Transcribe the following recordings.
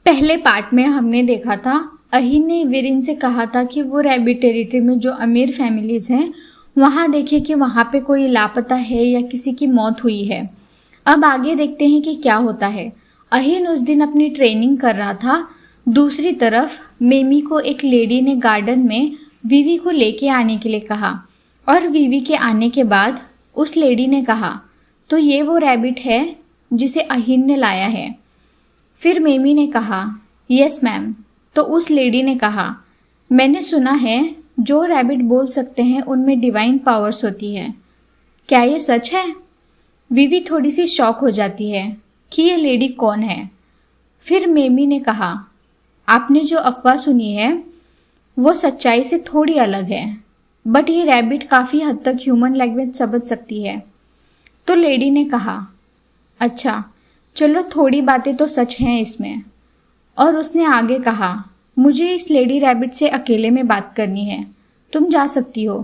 पहले पार्ट में हमने देखा था अहीन ने वीरेन से कहा था कि वो रैबिट टेरिटरी में जो अमीर फैमिलीज़ हैं वहाँ देखे कि वहाँ पे कोई लापता है या किसी की मौत हुई है। अब आगे देखते हैं कि क्या होता है। अहीन उस दिन अपनी ट्रेनिंग कर रहा था। दूसरी तरफ मेमी को एक लेडी ने गार्डन में वीवी को लेके आने के लिए कहा और वीवी के आने के बाद उस लेडी ने कहा, तो ये वो रैबिट है जिसे अहीन ने लाया है। फिर मेमी ने कहा, यस मैम। तो उस लेडी ने कहा, मैंने सुना है जो रैबिट बोल सकते हैं उनमें डिवाइन पावर्स होती है, क्या ये सच है? वीवी थोड़ी सी शॉक हो जाती है कि ये लेडी कौन है। फिर मेमी ने कहा, आपने जो अफवाह सुनी है वो सच्चाई से थोड़ी अलग है, बट ये रैबिट काफ़ी हद तक ह्यूमन लैंग्वेज समझ सकती है। तो लेडी ने कहा, अच्छा चलो थोड़ी बातें तो सच हैं इसमें। और उसने आगे कहा, मुझे इस लेडी रैबिट से अकेले में बात करनी है, तुम जा सकती हो।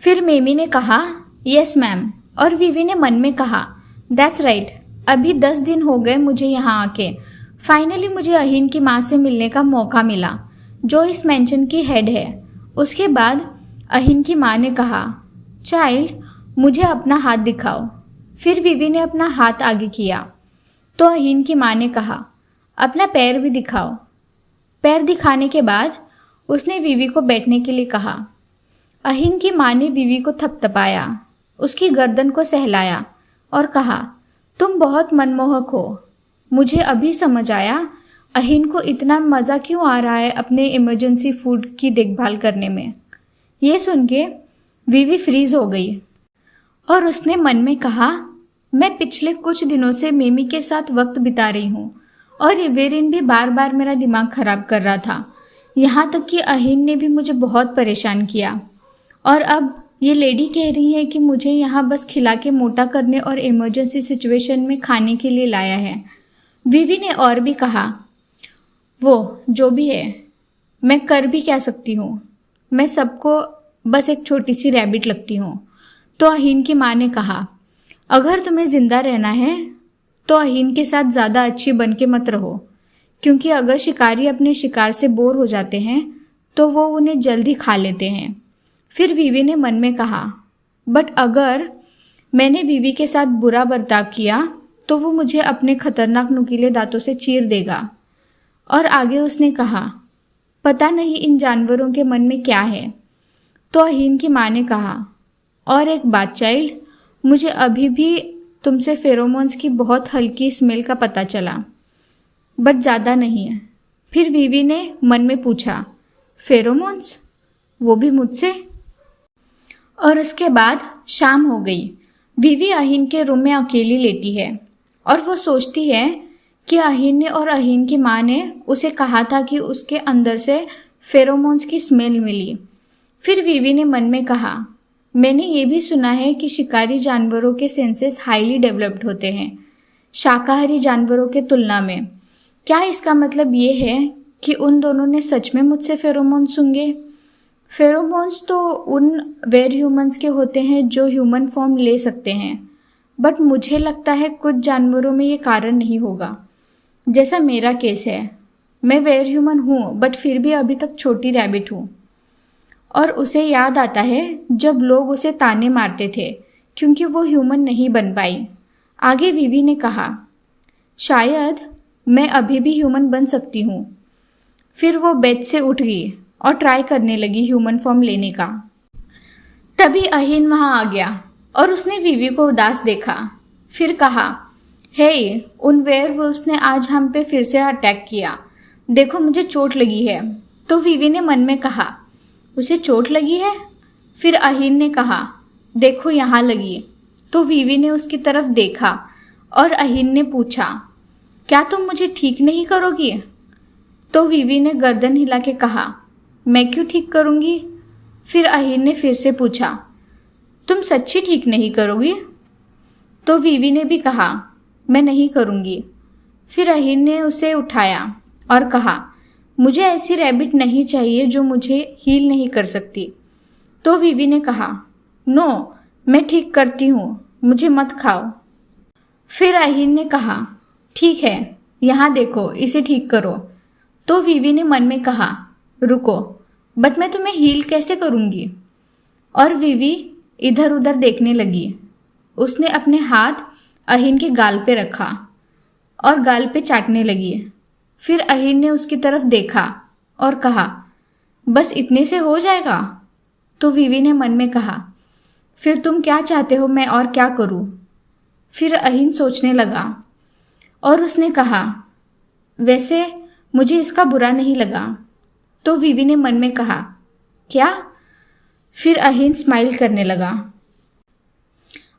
फिर मेमी ने कहा, यस मैम। और वीवी ने मन में कहा, दैट्स राइट, अभी 10 दिन हो गए मुझे यहाँ आके। फाइनली मुझे अहीन की माँ से मिलने का मौका मिला जो इस मेंशन की हेड है। उसके बाद अहीन की माँ ने कहा, चाइल्ड मुझे अपना हाथ दिखाओ। फिर वीवी ने अपना हाथ आगे किया तो अहीन की माँ ने कहा, अपना पैर भी दिखाओ। पैर दिखाने के बाद उसने वीवी को बैठने के लिए कहा। अहीन की माँ ने वीवी को थपथपाया, उसकी गर्दन को सहलाया और कहा, तुम बहुत मनमोहक हो। मुझे अभी समझ आया अहीन को इतना मज़ा क्यों आ रहा है अपने इमरजेंसी फूड की देखभाल करने में। ये सुन के वीवी फ्रीज हो गई और उसने मन में कहा, मैं पिछले कुछ दिनों से मेमी के साथ वक्त बिता रही हूँ और वीरेन भी बार बार मेरा दिमाग ख़राब कर रहा था। यहाँ तक कि अहीन ने भी मुझे बहुत परेशान किया और अब ये लेडी कह रही है कि मुझे यहाँ बस खिला के मोटा करने और इमरजेंसी सिचुएशन में खाने के लिए लाया है। वीवी ने और भी कहा, वो जो भी है मैं कर भी क्या सकती हूँ, मैं सबको बस एक छोटी सी रैबिट लगती हूँ। तो अहीन की माँ ने कहा, अगर तुम्हें ज़िंदा रहना है तो अहीन के साथ ज़्यादा अच्छी बन के मत रहो, क्योंकि अगर शिकारी अपने शिकार से बोर हो जाते हैं तो वो उन्हें जल्दी खा लेते हैं। फिर वीवी ने मन में कहा, बट अगर मैंने वीवी के साथ बुरा बर्ताव किया तो वो मुझे अपने खतरनाक नुकीले दांतों से चीर देगा। और आगे उसने कहा, पता नहीं इन जानवरों के मन में क्या है। तो अहीन की माँ ने कहा, और एक बात चाइल्ड, मुझे अभी भी तुमसे फेरोमोन्स की बहुत हल्की स्मेल का पता चला, बट ज़्यादा नहीं है। फिर वीवी ने मन में पूछा, फेरोमोन्स, वो भी मुझसे? और उसके बाद शाम हो गई। वीवी अहीन के रूम में अकेली लेटी है और वो सोचती है कि अहीन ने और अहीन की माँ ने उसे कहा था कि उसके अंदर से फेरोमोन्स की स्मेल मिली। फिर वीवी ने मन में कहा, मैंने ये भी सुना है कि शिकारी जानवरों के सेंसेस हाईली डेवलप्ड होते हैं शाकाहारी जानवरों के तुलना में। क्या इसका मतलब ये है कि उन दोनों ने सच में मुझसे फेरोमोन्स सूंघे? फेरोमोन्स तो उन वेयर ह्यूमंस के होते हैं जो ह्यूमन फॉर्म ले सकते हैं, बट मुझे लगता है कुछ जानवरों में ये कारण नहीं होगा। जैसा मेरा केस है, मैं वेयर ह्यूमन हूँ बट फिर भी अभी तक छोटी रैबिट हूँ। और उसे याद आता है जब लोग उसे ताने मारते थे क्योंकि वो ह्यूमन नहीं बन पाई। आगे वीवी ने कहा, शायद मैं अभी भी ह्यूमन बन सकती हूँ। फिर वो बेड से उठ गई और ट्राई करने लगी ह्यूमन फॉर्म लेने का। तभी अहीन वहाँ आ गया और उसने वीवी को उदास देखा। फिर कहा, हे, उन वेयरवुल्व्स ने आज हम पे फिर से अटैक किया, देखो मुझे चोट लगी है। तो वीवी ने मन में कहा, उसे चोट लगी है? फिर अहीन ने कहा, देखो यहाँ लगी। तो वीवी ने उसकी तरफ देखा और अहीन ने पूछा, क्या तुम मुझे ठीक नहीं करोगी? तो वीवी ने गर्दन हिला के कहा, मैं क्यों ठीक करूँगी? फिर अहीन ने फिर से पूछा, तुम सच्ची ठीक नहीं करोगी? तो वीवी ने भी कहा, मैं नहीं करूँगी। फिर अहीन ने उसे उठाया और कहा, मुझे ऐसी रैबिट नहीं चाहिए जो मुझे हील नहीं कर सकती। तो वीवी ने कहा, नो, मैं ठीक करती हूँ, मुझे मत खाओ। फिर अहीन ने कहा, ठीक है, यहाँ देखो, इसे ठीक करो। तो वीवी ने मन में कहा, रुको, बट मैं तुम्हें हील कैसे करूँगी? और वीवी इधर उधर देखने लगी। उसने अपने हाथ अहीन के गाल पे रखा और गाल पे चाटने लगी। फिर अहीन ने उसकी तरफ देखा और कहा, बस इतने से हो जाएगा? तो वीवी ने मन में कहा, फिर तुम क्या चाहते हो मैं और क्या करूं? फिर अहीन सोचने लगा और उसने कहा, वैसे मुझे इसका बुरा नहीं लगा। तो वीवी ने मन में कहा, क्या? फिर अहीन स्माइल करने लगा।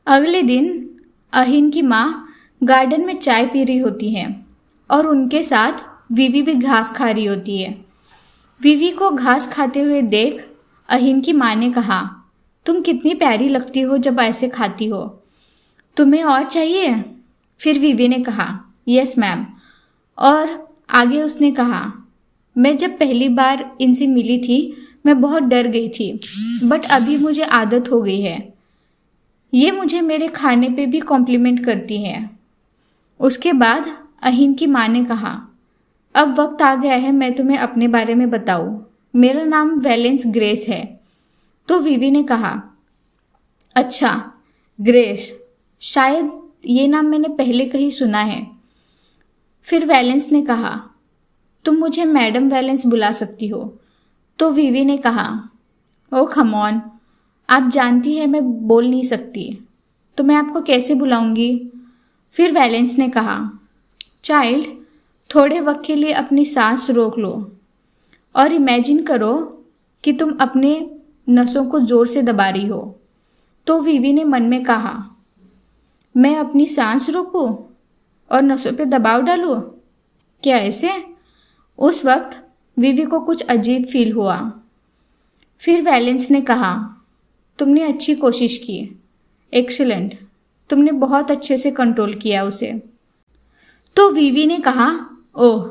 अगले दिन अहीन की माँ गार्डन में चाय पी रही होती है और उनके साथ वीवी भी घास खा रही होती है। वीवी को घास खाते हुए देख अहीन की माँ ने कहा, तुम कितनी प्यारी लगती हो जब ऐसे खाती हो, तुम्हें और चाहिए? फिर वीवी ने कहा, यस मैम। और आगे उसने कहा, मैं जब पहली बार इनसे मिली थी मैं बहुत डर गई थी, बट अभी मुझे आदत हो गई है। ये मुझे मेरे खाने पे भी कॉम्प्लीमेंट करती है। उसके बाद अहीन की माँ ने कहा, अब वक्त आ गया है मैं तुम्हें अपने बारे में बताऊँ। मेरा नाम वैलेंस ग्रेस है। तो वीवी ने कहा, अच्छा ग्रेस, शायद ये नाम मैंने पहले कहीं सुना है। फिर वैलेंस ने कहा, तुम मुझे मैडम वैलेंस बुला सकती हो। तो वीवी ने कहा, ओ कम ऑन, आप जानती है मैं बोल नहीं सकती, तो मैं आपको कैसे बुलाऊंगी? फिर वैलेंस ने कहा, चाइल्ड, थोड़े वक्त के लिए अपनी सांस रोक लो और इमेजिन करो कि तुम अपने नसों को ज़ोर से दबा रही हो। तो वीवी ने मन में कहा, मैं अपनी सांस रोकूं और नसों पे दबाव डालूं? क्या ऐसे? उस वक्त वीवी को कुछ अजीब फील हुआ। फिर वैलेंस ने कहा, तुमने अच्छी कोशिश की, एक्सीलेंट, तुमने बहुत अच्छे से कंट्रोल किया उसे। तो वीवी ने कहा, ओह।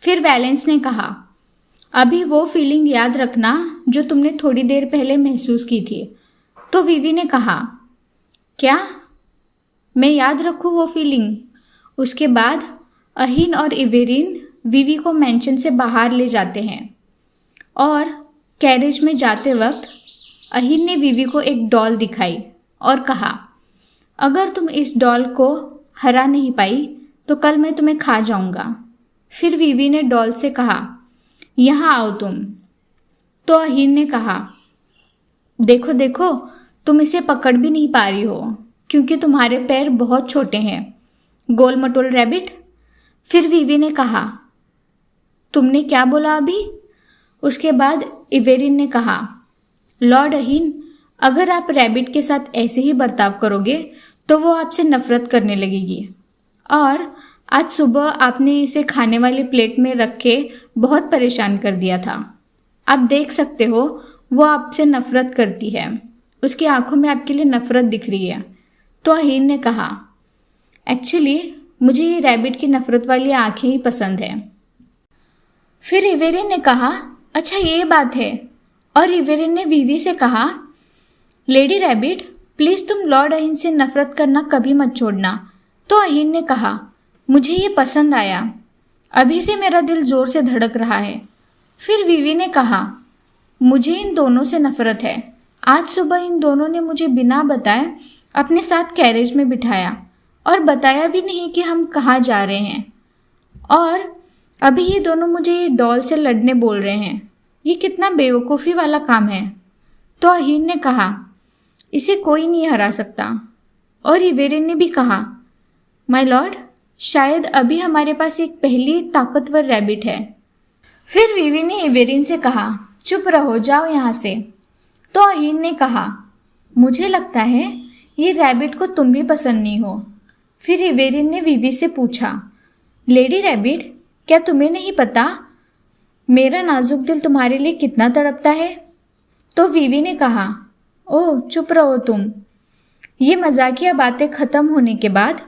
फिर वैलेंस ने कहा, अभी वो फीलिंग याद रखना जो तुमने थोड़ी देर पहले महसूस की थी। तो वीवी ने कहा, क्या मैं याद रखूँ वो फीलिंग? उसके बाद अहीन और इवेरिन वीवी को मेंशन से बाहर ले जाते हैं और कैरेज में जाते वक्त अहीन ने वीवी को एक डॉल दिखाई और कहा, अगर तुम इस डॉल को हरा नहीं पाई तो कल मैं तुम्हें खा जाऊंगा। फिर वीवी ने डॉल से कहा, यहाँ आओ तुम। तो अहीन ने कहा, देखो देखो, तुम इसे पकड़ भी नहीं पा रही हो क्योंकि तुम्हारे पैर बहुत छोटे हैं, गोल मटोल रैबिट। फिर वीवी ने कहा, तुमने क्या बोला अभी? उसके बाद इवेरिन ने कहा, लॉर्ड अहीन, अगर आप रैबिट के साथ ऐसे ही बर्ताव करोगे तो वो आपसे नफरत करने लगेगी। और आज सुबह आपने इसे खाने वाली प्लेट में रख के बहुत परेशान कर दिया था। आप देख सकते हो वो आपसे नफरत करती है, उसकी आंखों में आपके लिए नफरत दिख रही है। तो अहीन ने कहा, एक्चुअली मुझे ये रैबिट की नफरत वाली आंखें ही पसंद है। फिर इवेरिन ने कहा, अच्छा ये बात है। और इवेरिन ने वीवी से कहा, लेडी रैबिट, प्लीज़ तुम लॉर्ड अहीन से नफरत करना कभी मत छोड़ना। तो अहीन ने कहा, मुझे ये पसंद आया, अभी से मेरा दिल ज़ोर से धड़क रहा है। फिर वीवी ने कहा, मुझे इन दोनों से नफरत है। आज सुबह इन दोनों ने मुझे बिना बताए अपने साथ कैरेज में बिठाया और बताया भी नहीं कि हम कहाँ जा रहे हैं। और अभी ये दोनों मुझे ये डॉल से लड़ने बोल रहे हैं। ये कितना बेवकूफ़ी वाला काम है। तो अहीन ने कहा, इसे कोई नहीं हरा सकता। और इवेरिन ने भी कहा, माय लॉर्ड, शायद अभी हमारे पास एक पहली ताकतवर रैबिट है। फिर वीवी ने इवेरिन से कहा, चुप रहो, जाओ यहाँ से। तो अहीन ने कहा, मुझे लगता है ये रैबिट को तुम भी पसंद नहीं हो। फिर इवेरिन ने वीवी से पूछा, लेडी रैबिट, क्या तुम्हें नहीं पता मेरा नाजुक दिल तुम्हारे लिए कितना तड़पता है? तो वीवी ने कहा, ओह चुप रहो तुम। ये मजाकिया बातें ख़त्म होने के बाद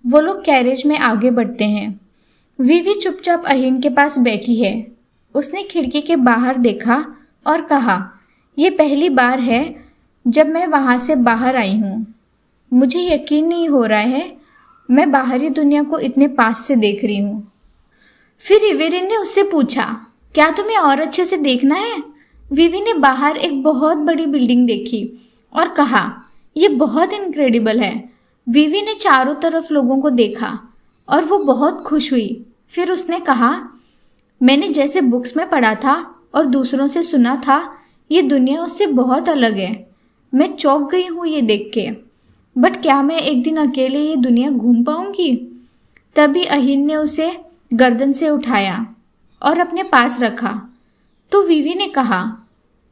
वो लोग कैरेज में आगे बढ़ते हैं। वीवी चुपचाप अहीन के पास बैठी है। उसने खिड़की के बाहर देखा और कहा, ये पहली बार है जब मैं वहाँ से बाहर आई हूँ। मुझे यकीन नहीं हो रहा है मैं बाहरी दुनिया को इतने पास से देख रही हूँ। फिर इवेरिन ने उससे पूछा, क्या तुम्हें और अच्छे से देखना है? विवी ने बाहर एक बहुत बड़ी बिल्डिंग देखी और कहा, यह बहुत इनक्रेडिबल है। विवी ने चारों तरफ लोगों को देखा और वो बहुत खुश हुई। फिर उसने कहा, मैंने जैसे बुक्स में पढ़ा था और दूसरों से सुना था, ये दुनिया उससे बहुत अलग है। मैं चौंक गई हूँ ये देख के। बट क्या मैं एक दिन अकेले ये दुनिया घूम पाऊंगी? तभी अहिन ने उसे गर्दन से उठाया और अपने पास रखा। तो विवी ने कहा,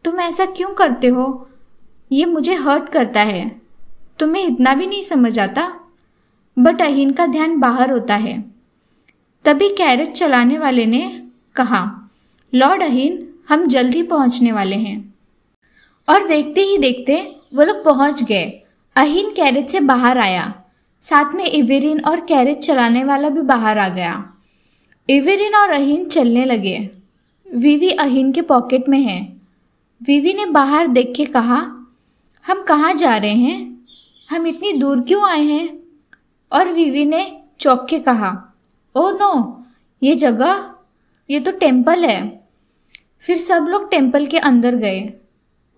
तुम ऐसा क्यों करते हो? ये मुझे हर्ट करता है। तुम्हें इतना भी नहीं समझ आता? बट अहिन का ध्यान बाहर होता है। तभी कैरेज चलाने वाले ने कहा, लॉर्ड अहिन, हम जल्द ही पहुंचने वाले हैं। और देखते ही देखते वो लोग पहुंच गए। अहिन कैरेज से बाहर आया, साथ में इवेरिन और कैरेज चलाने वाला भी बाहर आ गया। इवेरिन और अहिन चलने लगे। विवी अहिन के पॉकेट में है। विवी ने बाहर देख के कहा, हम कहाँ जा रहे हैं? हम इतनी दूर क्यों आए हैं? और विवी ने चौंक के कहा, ओह नो, ये जगह, ये तो टेम्पल है। फिर सब लोग टेम्पल के अंदर गए।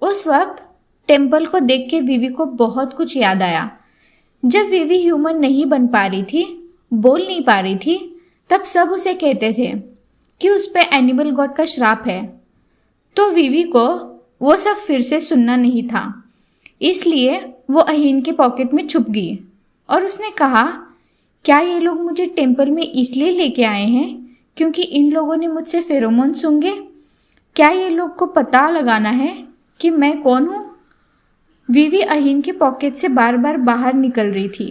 उस वक्त टेम्पल को देख के विवी को बहुत कुछ याद आया। जब विवी ह्यूमन नहीं बन पा रही थी, बोल नहीं पा रही थी, तब सब उसे कहते थे कि उस पे एनिमल गॉड का श्राप है। तो विवी को वो सब फिर से सुनना नहीं था, इसलिए वो अहिन के पॉकेट में छुप गई और उसने कहा, क्या ये लोग मुझे टेम्पल में इसलिए लेके आए हैं क्योंकि इन लोगों ने मुझसे फेरोमोन सूंघे? क्या ये लोग को पता लगाना है कि मैं कौन हूँ? विवी अहिन के पॉकेट से बार बार बाहर निकल रही थी।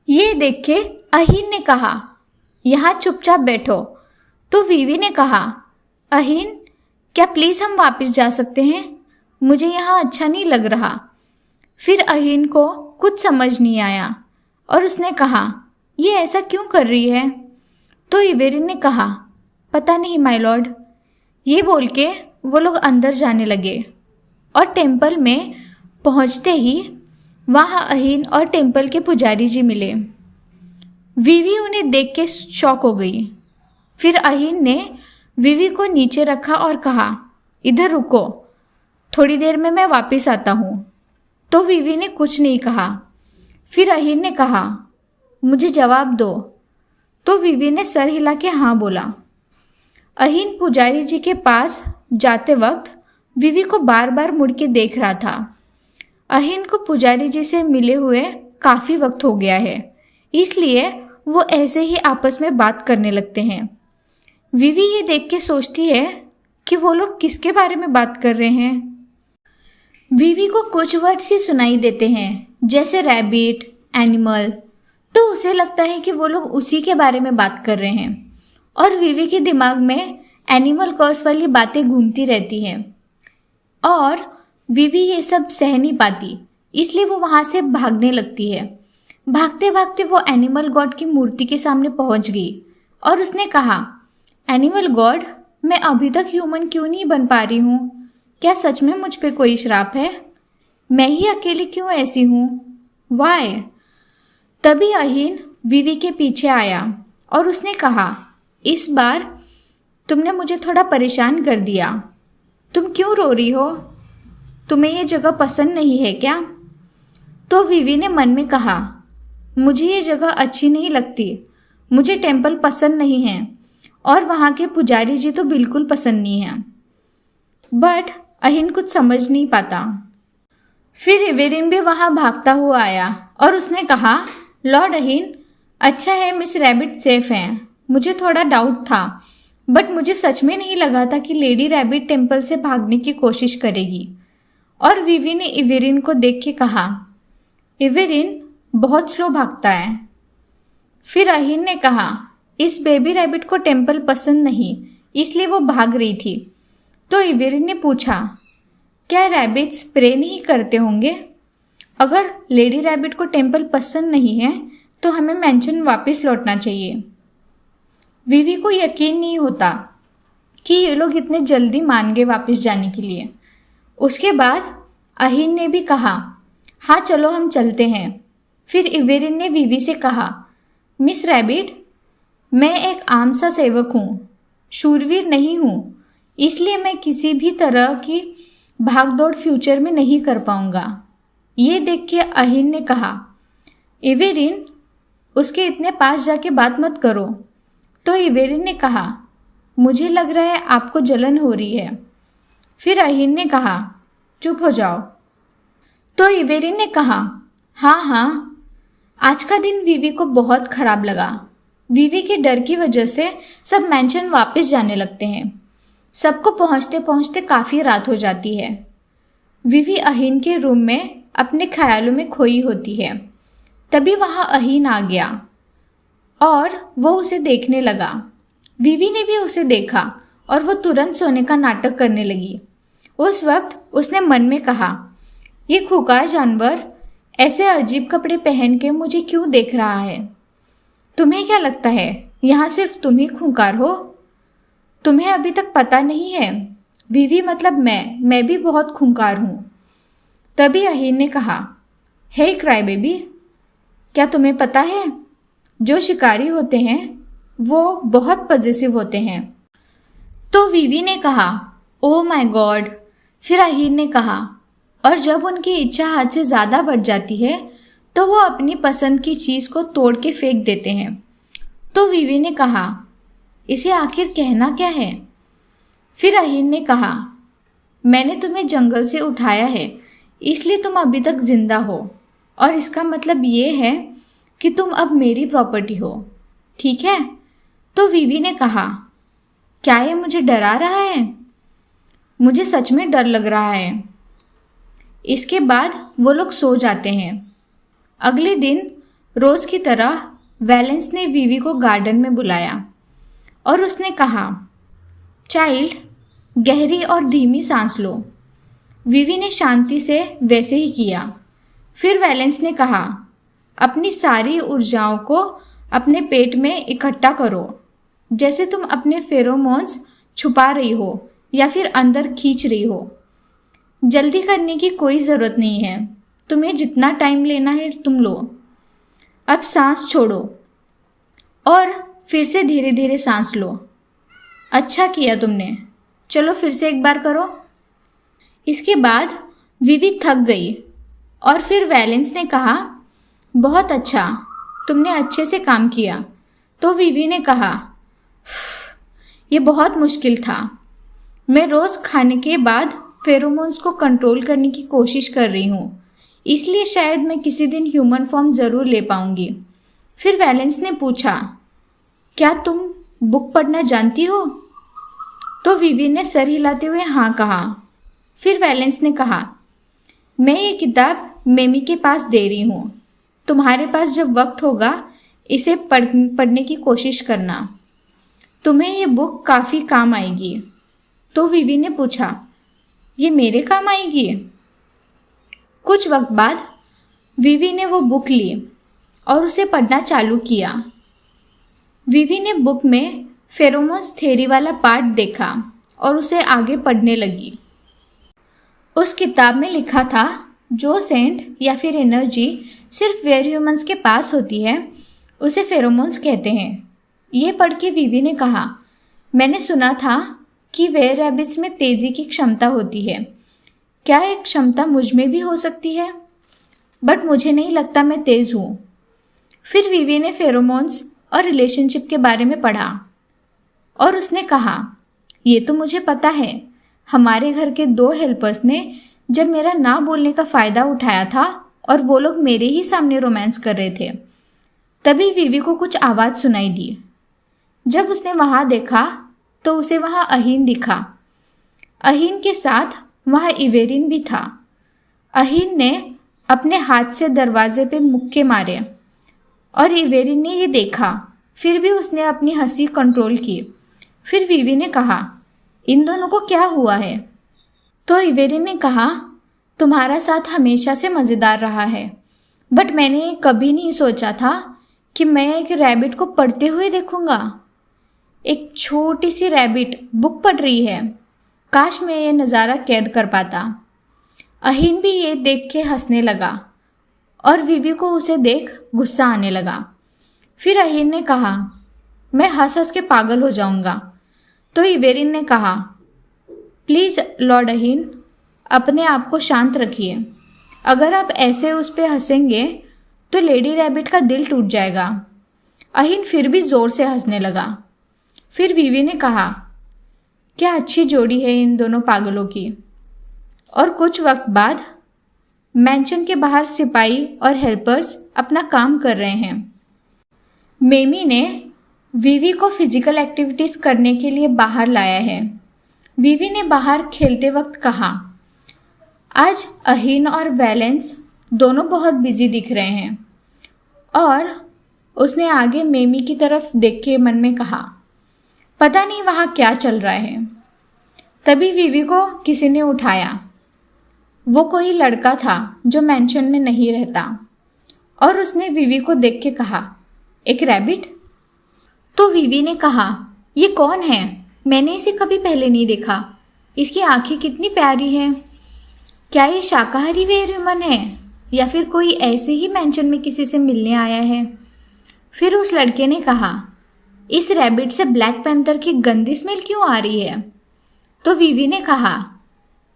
ये देख के अहिन ने कहा, यहाँ चुपचाप बैठो। तो विवी ने कहा, अहिन, क्या प्लीज़ हम वापस जा सकते हैं? मुझे यहाँ अच्छा नहीं लग रहा। फिर अहिन को कुछ समझ नहीं आया और उसने कहा, ये ऐसा क्यों कर रही है? तो इवेरिन ने कहा, पता नहीं माय लॉर्ड। ये बोल के वो लोग अंदर जाने लगे और टेम्पल में पहुँचते ही वहाँ अहिन और टेम्पल के पुजारी जी मिले। विवी उन्हें देख के शॉक हो गई। फिर अहिन ने विवी को नीचे रखा और कहा, इधर रुको, थोड़ी देर में मैं वापस आता हूँ। तो विवी ने कुछ नहीं कहा। फिर अहिन ने कहा, मुझे जवाब दो। तो विवी ने सर हिला के हाँ बोला। अहिन पुजारी जी के पास जाते वक्त विवी को बार बार मुड़ के देख रहा था। अहिन को पुजारी जी से मिले हुए काफ़ी वक्त हो गया है, इसलिए वो ऐसे ही आपस में बात करने लगते हैं। विवी ये देख के सोचती है कि वो लोग किसके बारे में बात कर रहे हैं। विवी को कुछ वर्ड्स ही सुनाई देते हैं, जैसे रैबिट, एनिमल। तो उसे लगता है कि वो लोग उसी के बारे में बात कर रहे हैं और विवी के दिमाग में एनिमल कर्स वाली बातें घूमती रहती हैं और विवी ये सब सह नहीं पाती, इसलिए वो वहाँ से भागने लगती है। भागते भागते वो एनिमल गॉड की मूर्ति के सामने पहुँच गई और उसने कहा, एनिमल गॉड, मैं अभी तक ह्यूमन क्यों नहीं बन पा रही हूँ? क्या सच में मुझ पे कोई श्राप है? मैं ही अकेली क्यों ऐसी हूँ? वाई? तभी अहिन विवी के पीछे आया और उसने कहा, इस बार तुमने मुझे थोड़ा परेशान कर दिया। तुम क्यों रो रही हो? तुम्हें ये जगह पसंद नहीं है क्या? तो विवी ने मन में कहा, मुझे ये जगह अच्छी नहीं लगती। मुझे टेम्पल पसंद नहीं है और वहाँ के पुजारी जी तो बिल्कुल पसंद नहीं है। बट अहिन कुछ समझ नहीं पाता। फिर इवेरिन भी वहाँ भागता हुआ आया और उसने कहा, लॉर्ड अहिन, अच्छा है मिस रैबिट सेफ हैं। मुझे थोड़ा डाउट था, बट मुझे सच में नहीं लगा था कि लेडी रैबिट टेम्पल से भागने की कोशिश करेगी। और विवी ने इवेरिन को देख के कहा, इवेरिन बहुत स्लो भागता है। फिर अहिन ने कहा, इस बेबी रैबिट को टेम्पल पसंद नहीं, इसलिए वो भाग रही थी। तो इवेरिन ने पूछा, क्या रैबिट्स प्रे नहीं करते होंगे? अगर लेडी रैबिट को टेम्पल पसंद नहीं है तो हमें मैंशन वापस लौटना चाहिए। विवी को यकीन नहीं होता कि ये लोग इतने जल्दी मान गए वापस जाने के लिए। उसके बाद अहिन ने भी कहा, हाँ चलो हम चलते हैं। फिर इवेरिन ने विवी से कहा, मिस रैबिट, मैं एक आम सा सेवक हूँ, शूरवीर नहीं हूँ, इसलिए मैं किसी भी तरह की भागदौड़ फ्यूचर में नहीं कर पाऊँगा। ये देख के अहिन ने कहा, इवेरिन, उसके इतने पास जाके बात मत करो। तो इवेरिन ने कहा, मुझे लग रहा है आपको जलन हो रही है। फिर अहिन ने कहा, चुप हो जाओ। तो इवेरिन ने कहा, हाँ, आज का दिन वीवी को बहुत खराब लगा। वीवी के डर की वजह से सब मैंशन वापस जाने लगते हैं। सबको पहुंचते पहुंचते काफ़ी रात हो जाती है। वीवी अहिन के रूम में अपने ख्यालों में खोई होती है। तभी वहाँ अहिन आ गया और वो उसे देखने लगा। वीवी ने भी उसे देखा और वो तुरंत सोने का नाटक करने लगी। उस वक्त उसने मन में कहा, ये खूंखार जानवर ऐसे अजीब कपड़े पहन के मुझे क्यों देख रहा है? तुम्हें क्या लगता है यहाँ सिर्फ तुम ही खूंखार हो? तुम्हें अभी तक पता नहीं है, वीवी मतलब मैं भी बहुत खूंखार हूँ। तभी अहिन ने कहा, हे क्राई बेबी, क्या तुम्हें पता है जो शिकारी होते हैं वो बहुत पॉजिटिव होते हैं? तो वीवी ने कहा, ओ माय गॉड। फिर अहिन ने कहा, और जब उनकी इच्छा हद से ज़्यादा बढ़ जाती है तो वो अपनी पसंद की चीज़ को तोड़ के फेंक देते हैं। तो वीवी ने कहा, इसे आखिर कहना क्या है? फिर अहिन ने कहा, मैंने तुम्हें जंगल से उठाया है इसलिए तुम अभी तक जिंदा हो, और इसका मतलब ये है कि तुम अब मेरी प्रॉपर्टी हो, ठीक है? तो वीवी ने कहा, क्या ये मुझे डरा रहा है? मुझे सच में डर लग रहा है। इसके बाद वो लोग सो जाते हैं। अगले दिन रोज़ की तरह वैलेंस ने वीवी को गार्डन में बुलाया और उसने कहा, चाइल्ड, गहरी और धीमी सांस लो। वीवी ने शांति से वैसे ही किया। फिर वैलेंस ने कहा, अपनी सारी ऊर्जाओं को अपने पेट में इकट्ठा करो, जैसे तुम अपने फेरोमोन्स छुपा रही हो या फिर अंदर खींच रही हो। जल्दी करने की कोई ज़रूरत नहीं है, तुम्हें जितना टाइम लेना है तुम लो। अब सांस छोड़ो और फिर से धीरे धीरे सांस लो। अच्छा किया तुमने, चलो फिर से एक बार करो। इसके बाद वीवी थक गई और फिर वैलेंस ने कहा, बहुत अच्छा, तुमने अच्छे से काम किया। तो वीवी ने कहा, यह बहुत मुश्किल था। मैं रोज़ खाने के बाद फेरोमोन्स को कंट्रोल करने की कोशिश कर रही हूँ, इसलिए शायद मैं किसी दिन ह्यूमन फॉर्म ज़रूर ले पाऊँगी। फिर वैलेंस ने पूछा, क्या तुम बुक पढ़ना जानती हो? तो वीवी ने सर हिलाते हुए हाँ कहा। फिर वैलेंस ने कहा, मैं ये किताब मेमी के पास दे रही हूँ, तुम्हारे पास जब वक्त होगा इसे पढ़ने की कोशिश करना, तुम्हें ये बुक काफ़ी काम आएगी। तो वीवी ने पूछा, ये मेरे काम आएगी? कुछ वक्त बाद वीवी ने वो बुक ली और उसे पढ़ना चालू किया। वीवी ने बुक में फेरोमोन्स थ्योरी वाला पार्ट देखा और उसे आगे पढ़ने लगी। उस किताब में लिखा था, जो सेंट या फिर एनर्जी सिर्फ वेयर ह्यूमंस के पास होती है उसे फेरोमोन्स कहते हैं। ये पढ़ के वीवी ने कहा, मैंने सुना था कि वेयर रैबिट्स में तेज़ी की क्षमता होती है। क्या एक क्षमता मुझ में भी हो सकती है? बट मुझे नहीं लगता मैं तेज़ हूँ। फिर वीवी ने फेरोमोन्स और रिलेशनशिप के बारे में पढ़ा और उसने कहा, ये तो मुझे पता है। हमारे घर के 2 हेल्पर्स ने जब मेरा ना बोलने का फ़ायदा उठाया था और वो लोग मेरे ही सामने रोमांस कर रहे थे, तभी वीवी को कुछ आवाज़ सुनाई दी। जब उसने वहाँ देखा तो उसे वहाँ अहिन दिखा। अहिन के साथ वहाँ इवेरिन भी था। अहिन ने अपने हाथ से दरवाजे पे मुक्के मारे और इवेरिन ने ये देखा, फिर भी उसने अपनी हंसी कंट्रोल की। फिर वीवी ने कहा, इन दोनों को क्या हुआ है? तो इवेरिन ने कहा, तुम्हारा साथ हमेशा से मज़ेदार रहा है, बट मैंने कभी नहीं सोचा था कि मैं एक रैबिट को पढ़ते हुए देखूंगा। एक छोटी सी रैबिट बुक पढ़ रही है। काश मैं ये नज़ारा कैद कर पाता। अहिन भी ये देख के हंसने लगा और वीवी को उसे देख गुस्सा आने लगा। फिर अहिन ने कहा, मैं हंस हंस के पागल हो जाऊंगा। तो इवेरिन ने कहा, प्लीज़ लॉर्ड अहिन, अपने आप को शांत रखिए। अगर आप ऐसे उस पर हंसेंगे तो लेडी रैबिट का दिल टूट जाएगा। अहिन फिर भी ज़ोर से हंसने लगा। फिर वीवी ने कहा, क्या अच्छी जोड़ी है इन दोनों पागलों की। और कुछ वक्त बाद मैंशन के बाहर सिपाही और हेल्पर्स अपना काम कर रहे हैं। मेमी ने वीवी को फिजिकल एक्टिविटीज़ करने के लिए बाहर लाया है। वीवी ने बाहर खेलते वक्त कहा, आज अहिन और वैलेंस दोनों बहुत बिजी दिख रहे हैं। और उसने आगे मेमी की तरफ देख के मन में कहा, पता नहीं वहाँ क्या चल रहा है। तभी वीवी को किसी ने उठाया। वो कोई लड़का था जो मैंशन में नहीं रहता। और उसने वीवी को देख के कहा, एक रैबिट? तो वीवी ने कहा, ये कौन है? मैंने इसे कभी पहले नहीं देखा। इसकी आंखें कितनी प्यारी हैं। क्या ये शाकाहारी वेयरह्यूमन है या फिर कोई ऐसे ही मैंशन में किसी से मिलने आया है? फिर उस लड़के ने कहा, इस रैबिट से ब्लैक पैंथर की गंदी स्मेल क्यों आ रही है? तो वीवी ने कहा,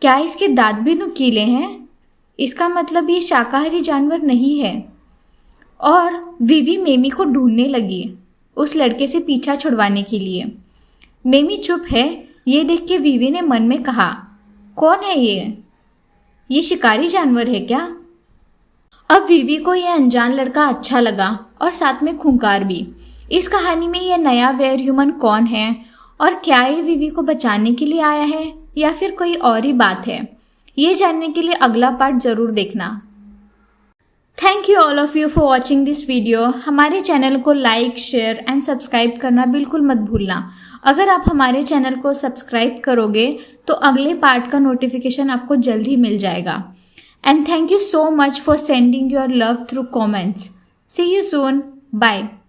क्या इसके दांत भी नुकीले हैं? इसका मतलब ये शाकाहारी जानवर नहीं है। और वीवी मेमी को ढूंढने लगी उस लड़के से पीछा छुड़वाने के लिए। मेमी चुप है ये देख के वीवी ने मन में कहा, कौन है ये शिकारी जानवर है क्या? अब वीवी को यह अनजान लड़का अच्छा लगा और साथ में खूंखार भी। इस कहानी में यह नया वेयरह्यूमन कौन है और क्या ये वीवी को बचाने के लिए आया है या फिर कोई और ही बात है, ये जानने के लिए अगला पार्ट ज़रूर देखना। Thank you all of you for watching this video. हमारे चैनल को लाइक, शेयर एंड सब्सक्राइब करना बिल्कुल मत भूलना। अगर आप हमारे चैनल को सब्सक्राइब करोगे तो अगले पार्ट का नोटिफिकेशन आपको जल्द ही मिल जाएगा। And thank you so much for sending your love through comments. See you soon. Bye.